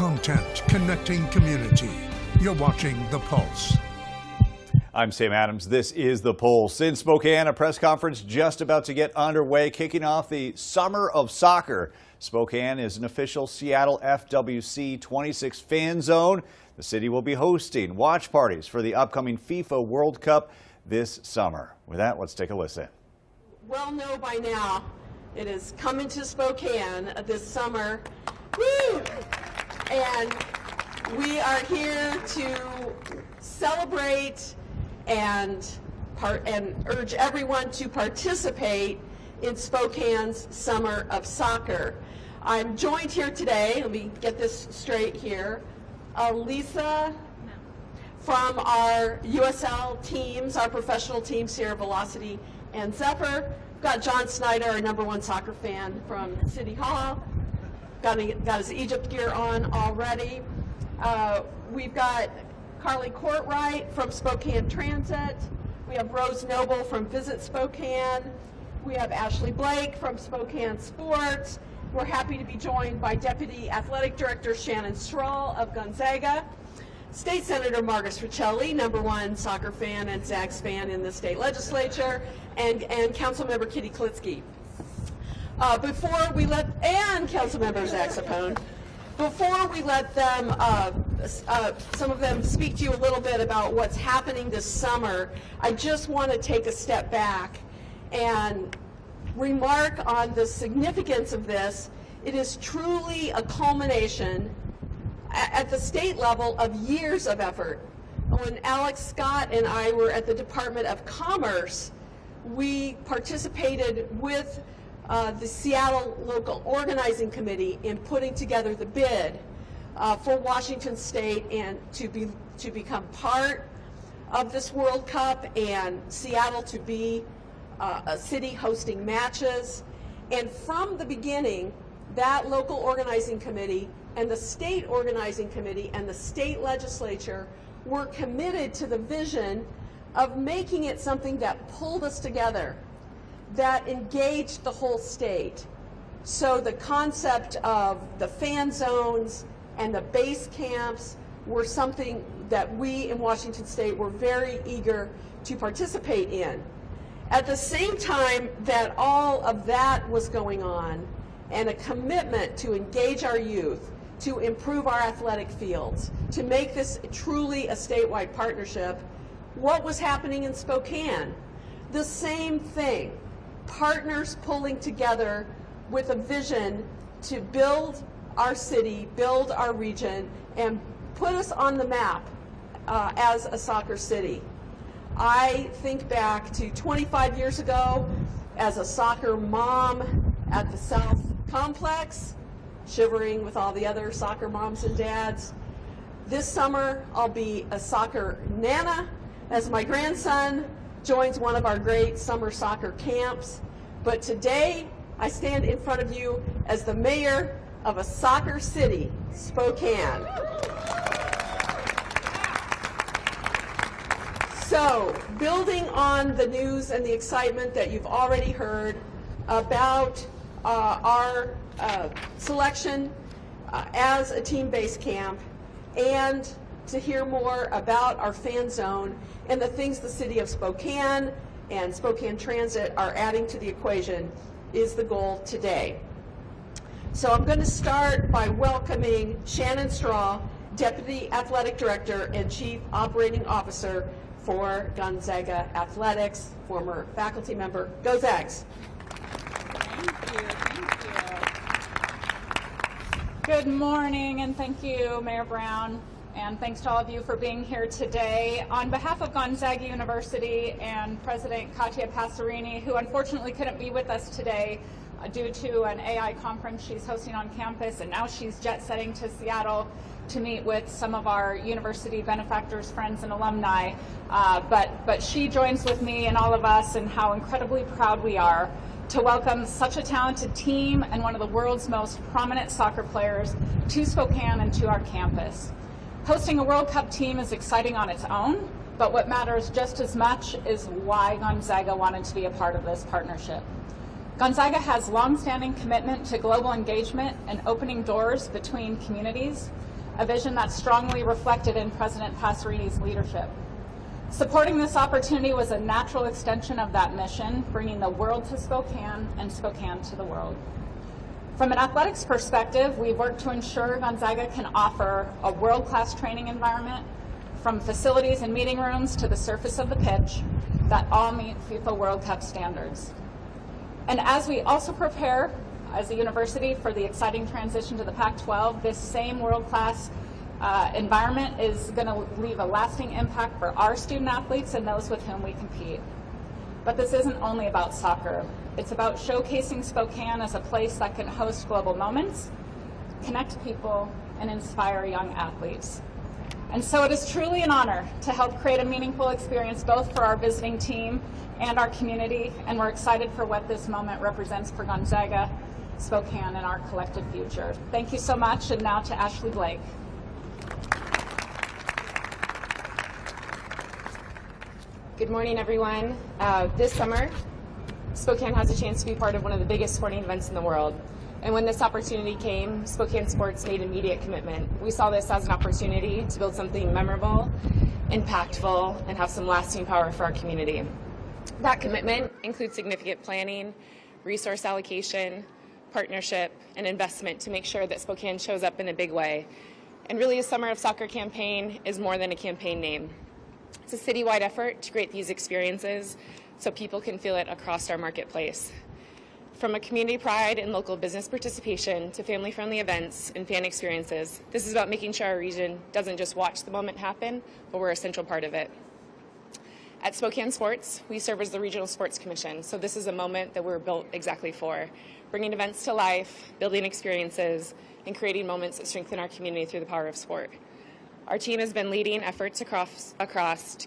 content connecting community. You're watching The Pulse. I'm Sam Adams. This is The Pulse. In Spokane, a press conference just about to get underway, kicking off the Summer of Soccer. Spokane is an official Seattle FWC 26 fan zone. The city will be hosting watch parties for the upcoming FIFA World Cup this summer. With that, let's take a listen. Well know by now, it is coming to Spokane this summer. Woo! And we are here to celebrate and urge everyone to participate in Spokane's Summer of Soccer. I'm joined here today, let me get this straight here, Lisa from our USL teams, our professional teams here, Velocity and Zephyr. We've got John Snyder, our #1 soccer fan from City Hall. Got his Egypt gear on already. We've got Carly Courtwright from Spokane Transit. We have Rose Noble from Visit Spokane. We have Ashley Blake from Spokane Sports. We're happy to be joined by Deputy Athletic Director Shannon Strahl of Gonzaga. State Senator Marcus Riccelli, #1 soccer fan and Zags fan in the state legislature, and Councilmember Kitty Klitsky. And Councilmember Zach Sapone. Before we let them, some of them speak to you a little bit about what's happening this summer, I just want to take a step back and remark on the significance of this. It is truly a culmination at the state level of years of effort. When Alex Scott and I were at the Department of Commerce, we participated with the Seattle Local Organizing Committee in putting together the bid for Washington State and to become part of this World Cup, and Seattle to be a city hosting matches. And from the beginning, that local organizing committee and the state organizing committee and the state legislature were committed to the vision of making it something that pulled us together, that engaged the whole state. So the concept of the fan zones and the base camps were something that we in Washington State were very eager to participate in. At the same time that all of that was going on, and a commitment to engage our youth, to improve our athletic fields, to make this truly a statewide partnership, what was happening in Spokane? The same thing. Partners pulling together with a vision to build our city, build our region, and put us on the map as a soccer city. I think back to 25 years ago as a soccer mom at the South Complex, shivering with all the other soccer moms and dads. This summer, I'll be a soccer nana as my grandson joins one of our great summer soccer camps. But today, I stand in front of you as the mayor of a soccer city, Spokane. So, building on the news and the excitement that you've already heard about our selection as a team-based camp, and to hear more about our fan zone and the things the city of Spokane and Spokane Transit are adding to the equation is the goal today. So I'm going to start by welcoming Shannon Strahl, Deputy Athletic Director and Chief Operating Officer for Gonzaga Athletics, former faculty member. Go Zags! Thank you. Good morning, and thank you, Mayor Brown, and thanks to all of you for being here today. On behalf of Gonzaga University and President Katia Passerini, who unfortunately couldn't be with us today due to an AI conference she's hosting on campus, and now she's jet-setting to Seattle to meet with some of our university benefactors, friends, and alumni. But she joins with me and all of us in how incredibly proud we are to welcome such a talented team and one of the world's most prominent soccer players to Spokane and to our campus. Hosting a World Cup team is exciting on its own, but what matters just as much is why Gonzaga wanted to be a part of this partnership. Gonzaga has long-standing commitment to global engagement and opening doors between communities. a vision that's strongly reflected in President Passerini's leadership. Supporting this opportunity was a natural extension of that mission, bringing the world to Spokane and Spokane to the world. From an athletics perspective, we've worked to ensure Gonzaga can offer a world-class training environment, from facilities and meeting rooms to the surface of the pitch, that all meet FIFA World Cup standards. And as we also prepare as a university for the exciting transition to the Pac-12, this same world-class environment is going to leave a lasting impact for our student athletes and those with whom we compete. But this isn't only about soccer. It's about showcasing Spokane as a place that can host global moments, connect people, and inspire young athletes. And so it is truly an honor to help create a meaningful experience both for our visiting team and our community, and we're excited for what this moment represents for Gonzaga, Spokane, and our collective future. Thank you so much, and now to Ashley Blake. Good morning, everyone. This summer, Spokane has a chance to be part of one of the biggest sporting events in the world. And when this opportunity came, Spokane Sports made immediate commitment. We saw this as an opportunity to build something memorable, impactful, and have some lasting power for our community. That commitment includes significant planning, resource allocation, partnership, and investment to make sure that Spokane shows up in a big way. And really, a Summer of Soccer campaign is more than a campaign name. It's a citywide effort to create these experiences so people can feel it across our marketplace. From a community pride and local business participation to family-friendly events and fan experiences, this is about making sure our region doesn't just watch the moment happen, but we're a central part of it. At Spokane Sports, we serve as the Regional Sports Commission, so this is a moment that we're built exactly for, bringing events to life, building experiences, and creating moments that strengthen our community through the power of sport. Our team has been leading efforts across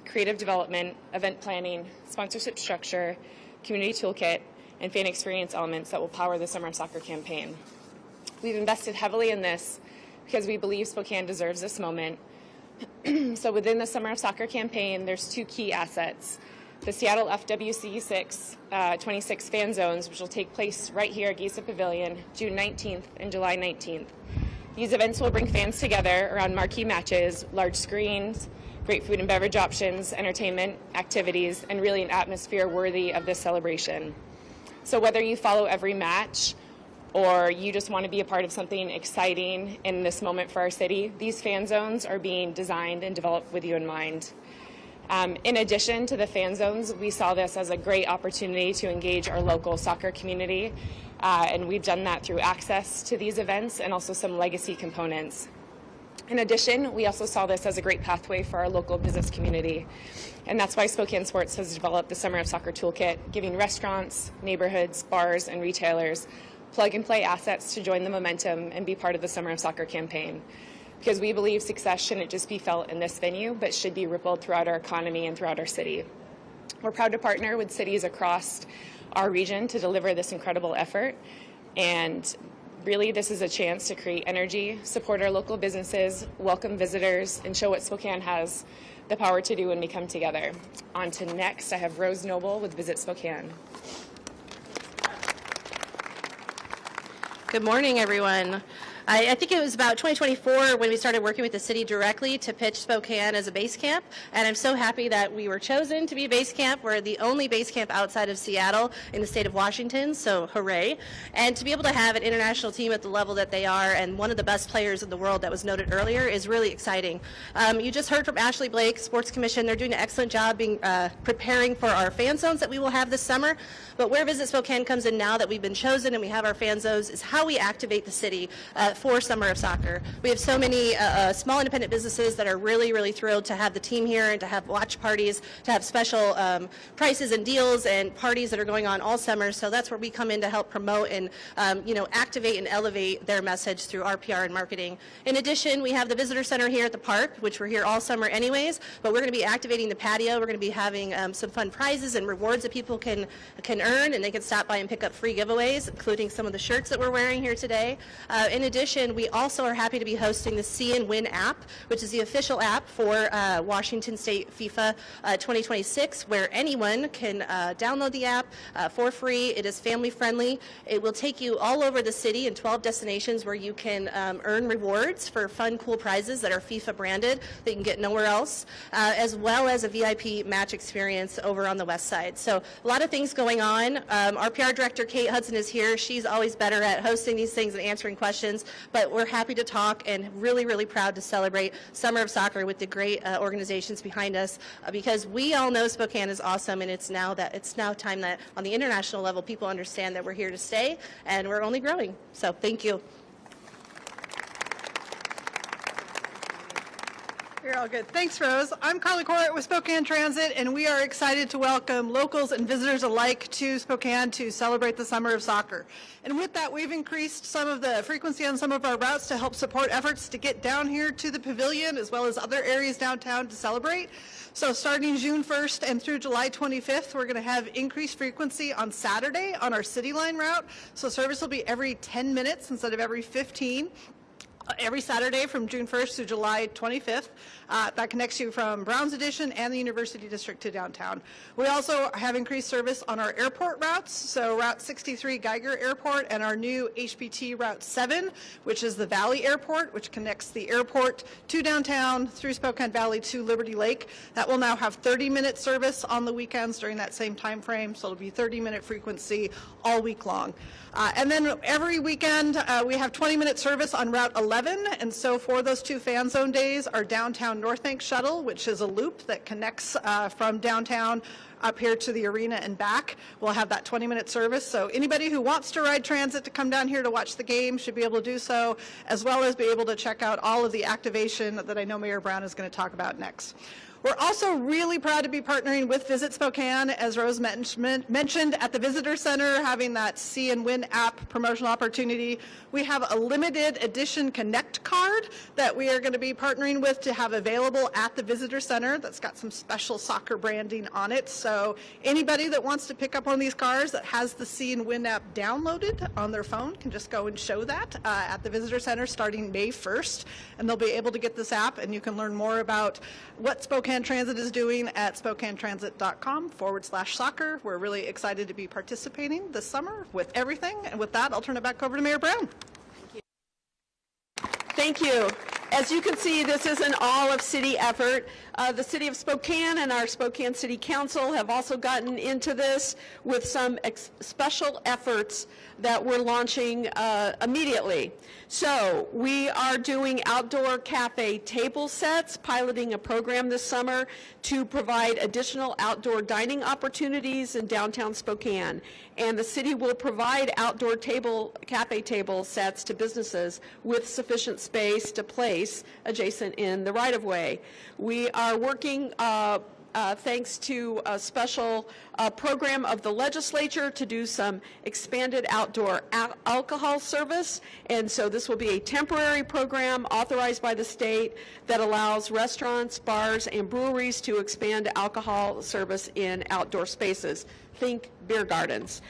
creative development, event planning, sponsorship structure, community toolkit, and fan experience elements that will power the Summer of Soccer campaign. We've invested heavily in this because we believe Spokane deserves this moment. So within the Summer of Soccer campaign, there's two key assets. The Seattle FWC 26 fan zones, which will take place right here at Giza Pavilion, June 19th and July 19th. These events will bring fans together around marquee matches, large screens, great food and beverage options, entertainment, activities, and really an atmosphere worthy of this celebration. So whether you follow every match or you just want to be a part of something exciting in this moment for our city, these fan zones are being designed and developed with you in mind. In addition to the fan zones, we saw this as a great opportunity to engage our local soccer community, and we've done that through access to these events and also some legacy components. In addition, we also saw this as a great pathway for our local business community, and that's why Spokane Sports has developed the Summer of Soccer Toolkit, giving restaurants, neighborhoods, bars, and retailers plug-and-play assets to join the momentum and be part of the Summer of Soccer campaign. Because we believe success shouldn't just be felt in this venue, but should be rippled throughout our economy and throughout our city. We're proud to partner with cities across our region to deliver this incredible effort, and really this is a chance to create energy, support our local businesses, welcome visitors, and show what Spokane has the power to do when we come together. On to next, I have Rose Noble with Visit Spokane. Good morning, everyone. I think it was about 2024 when we started working with the city directly to pitch Spokane as a base camp, and I'm so happy that we were chosen to be a base camp. We're the only base camp outside of Seattle in the state of Washington, so hooray. And to be able to have an international team at the level that they are and one of the best players in the world that was noted earlier is really exciting. You just heard from Ashley Blake, Sports Commission. They're doing an excellent job preparing for our fan zones that we will have this summer, but where Visit Spokane comes in now that we've been chosen and we have our fan zones is how we activate the city for Summer of Soccer. We have so many small independent businesses that are really, really thrilled to have the team here and to have watch parties, to have special prices and deals and parties that are going on all summer. So that's where we come in to help promote and activate and elevate their message through our PR and marketing. In addition, we have the visitor center here at the park, which we're here all summer anyways, but we're going to be activating the patio. We're going to be having some fun prizes and rewards that people can earn, and they can stop by and pick up free giveaways, including some of the shirts that we're wearing sharing here today. In addition, we also are happy to be hosting the See and Win app, which is the official app for Washington State FIFA 2026, where anyone can download the app for free. It is family friendly. It will take you all over the city in 12 destinations where you can earn rewards for fun, cool prizes that are FIFA branded that you can get nowhere else, as well as a VIP match experience over on the west side. So a lot of things going on. Our PR director, Kate Hudson, is here. She's always better at hosting these things and answering questions, but we're happy to talk and really, really proud to celebrate Summer of Soccer with the great organizations behind us, because we all know Spokane is awesome, and it's now time that on the international level people understand that we're here to stay and we're only growing. So thank you. You're all good. Thanks, Rose. I'm Carly Court with Spokane Transit, and we are excited to welcome locals and visitors alike to Spokane to celebrate the Summer of Soccer. And with that, we've increased some of the frequency on some of our routes to help support efforts to get down here to the pavilion as well as other areas downtown to celebrate. So starting June 1st and through July 25th, we're going to have increased frequency on Saturday on our City Line route. So service will be every 10 minutes instead of every 15. Every Saturday from June 1st to July 25th. That connects you from Browns Addition and the University District to downtown. We also have increased service on our airport routes, so Route 63 Geiger Airport and our new HPT Route 7, which is the Valley Airport, which connects the airport to downtown, through Spokane Valley to Liberty Lake. That will now have 30-minute service on the weekends during that same time frame, so it'll be 30-minute frequency all week long. And then every weekend, we have 20-minute service on Route 11, and so for those two fan zone days, our downtown North Bank shuttle, which is a loop that connects from downtown up here to the arena and back, will have that 20-minute service. So anybody who wants to ride transit to come down here to watch the game should be able to do so, as well as be able to check out all of the activation that I know Mayor Brown is going to talk about next. We're also really proud to be partnering with Visit Spokane, as Rose mentioned, at the Visitor Center, having that See and Win app promotional opportunity. We have a limited edition Connect card that we are going to be partnering with to have available at the Visitor Center that's got some special soccer branding on it. So anybody that wants to pick up one of these cards that has the See and Win app downloaded on their phone can just go and show that at the Visitor Center starting May 1st, and they'll be able to get this app, and you can learn more about what Spokane Transit is doing at SpokaneTransit.com/soccer. We're really excited to be participating this summer with everything. And with that, I'll turn it back over to Mayor Brown. Thank you. As you can see, this is an all-of-city effort. The City of Spokane and our Spokane City Council have also gotten into this with some special efforts that we're launching immediately. So we are doing outdoor cafe table sets, piloting a program this summer to provide additional outdoor dining opportunities in downtown Spokane. And the city will provide outdoor cafe table sets to businesses with sufficient space to place adjacent in the right-of-way. We are working thanks to a special program of the legislature to do some expanded outdoor alcohol service. And so this will be a temporary program authorized by the state that allows restaurants, bars, and breweries to expand alcohol service in outdoor spaces. Think beer gardens.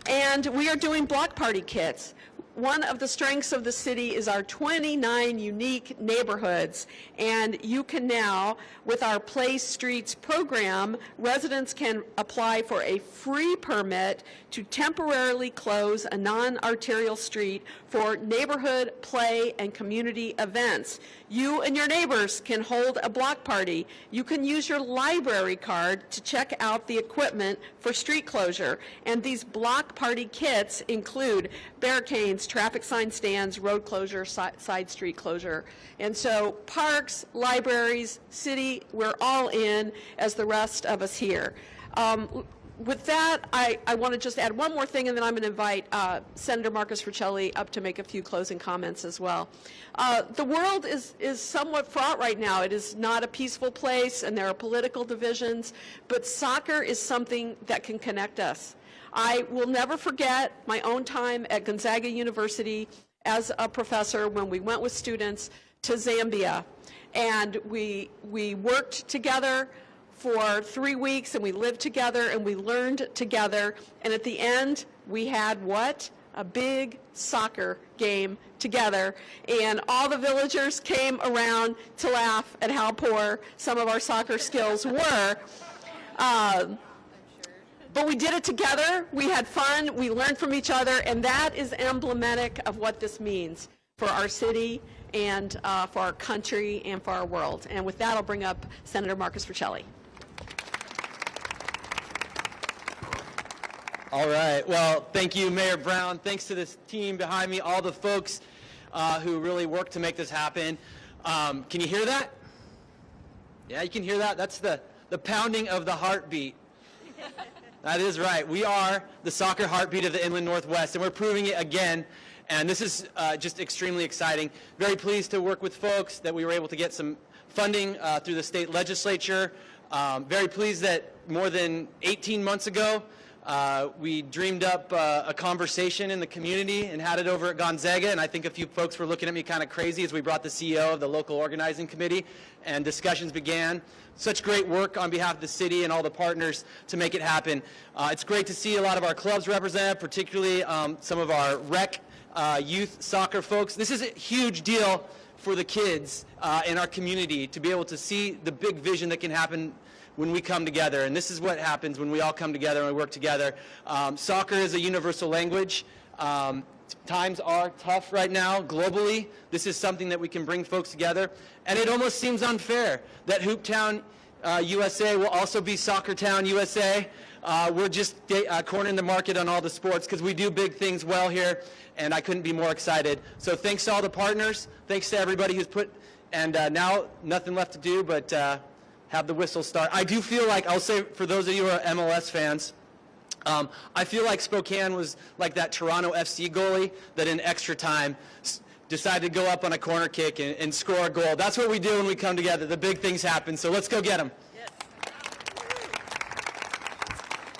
And we are doing block party kits. One of the strengths of the city is our 29 unique neighborhoods, and you can now, with our Play Streets program, residents can apply for a free permit to temporarily close a non-arterial street for neighborhood play and community events. You and your neighbors can hold a block party. You can use your library card to check out the equipment for street closure, and these block party kits include barricades, traffic sign stands, road closure, side street closure. And so parks, libraries, city, we're all in, as the rest of us here. With that, I want to just add one more thing, and then I'm going to invite Senator Marcus Riccelli up to make a few closing comments as well. The world is somewhat fraught right now. It is not a peaceful place, and there are political divisions, but soccer is something that can connect us. I will never forget my own time at Gonzaga University as a professor when we went with students to Zambia, and we worked together for 3 weeks, and we lived together, and we learned together, and at the end we had what? a big soccer game together, and all the villagers came around to laugh at how poor some of our soccer skills were. But we did it together, we had fun, we learned from each other, and that is emblematic of what this means for our city and for our country and for our world. And with that, I'll bring up Senator Marcus Riccelli. All right. Well, thank you, Mayor Brown. Thanks to this team behind me, all the folks who really worked to make this happen. Can you hear that? Yeah, you can hear that? That's the pounding of the heartbeat. That is right. We are the soccer heartbeat of the Inland Northwest, and we're proving it again. And this is just extremely exciting. Very pleased to work with folks that we were able to get some funding through the state legislature. Very pleased that more than 18 months ago, we dreamed up a conversation in the community and had it over at Gonzaga, and I think a few folks were looking at me kind of crazy as we brought the CEO of the local organizing committee, and discussions began. Such great work on behalf of the city and all the partners to make it happen. It's great to see a lot of our clubs represented, particularly some of our rec youth soccer folks. This is a huge deal for the kids in our community to be able to see the big vision that can happen when we come together, and this is what happens when we all come together and we work together. Soccer is a universal language. Times are tough right now globally. This is something that we can bring folks together, and it almost seems unfair that Hooptown USA will also be Soccertown USA. We're just cornering the market on all the sports because we do big things well here, and I couldn't be more excited. So thanks to all the partners, thanks to everybody who's put, and now nothing left to do but have the whistle start. I do feel like, I'll say for those of you who are MLS fans, I feel like Spokane was like that Toronto FC goalie that in extra time decided to go up on a corner kick and score a goal. That's what we do when we come together. The big things happen, so let's go get them.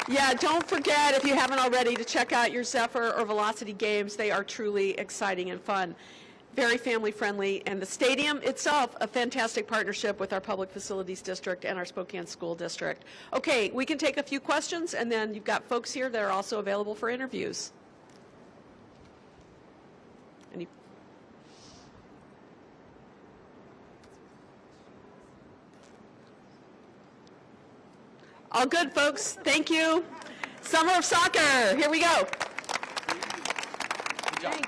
Yeah, don't forget, if you haven't already, to check out your Zephyr or Velocity games. They are truly exciting and fun. Very family-friendly, and the stadium itself, a fantastic partnership with our Public Facilities District and our Spokane School District. Okay, we can take a few questions, and then you've got folks here that are also available for interviews. Any? All good, folks. Thank you. Summer of Soccer. Here we go. Good job.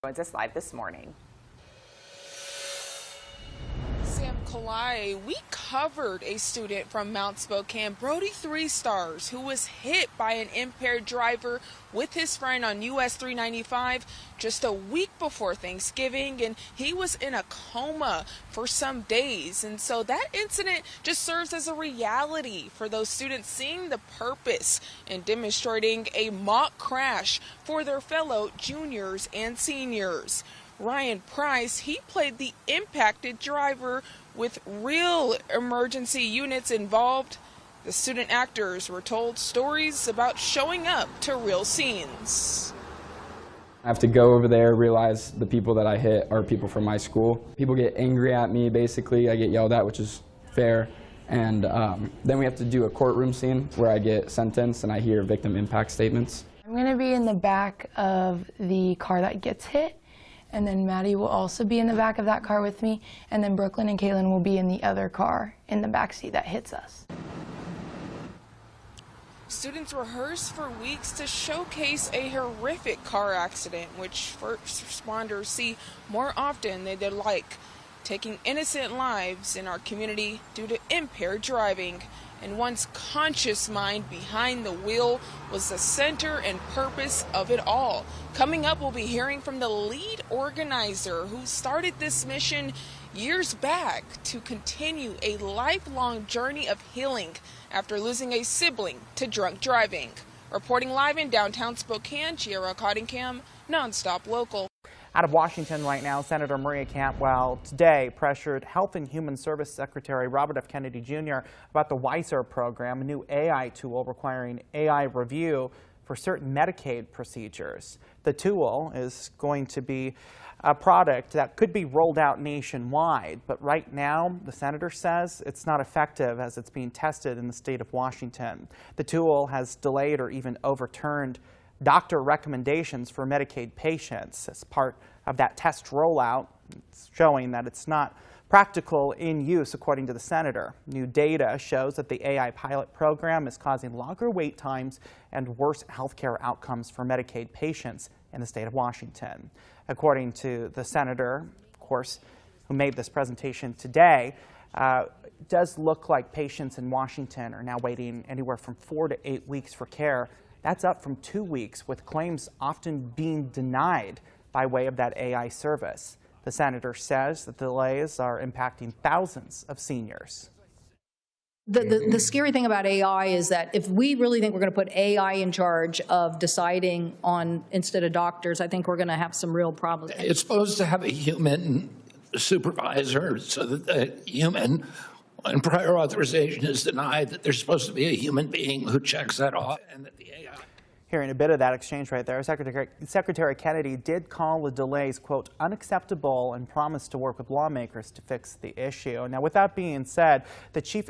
Joins us live this morning. Sam Kalai, we covered a student from Mount Spokane, Brody 3 Stars, who was hit by an impaired driver with his friend on US 395 just a week before Thanksgiving, and he was in a coma for some days. And so that incident just serves as a reality for those students, seeing the purpose in demonstrating a mock crash for their fellow juniors and seniors. Ryan Price, he played the impacted driver with real emergency units involved. The student actors were told stories about showing up to real scenes. I have to go over there, realize the people that I hit are people from my school. People get angry at me, basically. I get yelled at, which is fair. And then we have to do a courtroom scene where I get sentenced and I hear victim impact statements. I'm going to be in the back of the car that gets hit, and then Maddie will also be in the back of that car with me, and then Brooklyn and Kaylin will be in the other car in the back seat that hits us. Students rehearse for weeks to showcase a horrific car accident, which first responders see more often than they'd like, taking innocent lives in our community due to impaired driving. And one's conscious mind behind the wheel was the center and purpose of it all. Coming up, we'll be hearing from the lead organizer who started this mission years back to continue a lifelong journey of healing after losing a sibling to drunk driving. Reporting live in downtown Spokane, Giera Cottingham, NonStop Local. Out of Washington right now, Senator Maria Cantwell today pressured Health and Human Service Secretary Robert F. Kennedy Jr. about the WISER program, a new AI tool requiring AI review for certain Medicaid procedures. The tool is going to be a product that could be rolled out nationwide, but right now the senator says it's not effective as it's being tested in the state of Washington. The tool has delayed or even overturned doctor recommendations for Medicaid patients as part of that test rollout. It's showing that it's not practical in use, according to the senator. New data shows that the AI pilot program is causing longer wait times and worse healthcare outcomes for Medicaid patients in the state of Washington. According to the senator, of course, who made this presentation today, it does look like patients in Washington are now waiting anywhere from 4 to 8 weeks for care. That's up from 2 weeks, with claims often being denied by way of that AI service. The senator says that the delays are impacting thousands of seniors. The scary thing about AI is that if we really think we're going to put AI in charge of deciding on instead of doctors, I think we're going to have some real problems. It's supposed to have a human supervisor so that the human, when prior authorization is denied, that there's supposed to be a human being who checks that off, and that the AI. Hearing a bit of that exchange right there, Secretary Kennedy did call the delays, quote, unacceptable, and promised to work with lawmakers to fix the issue. Now, with that being said, the chief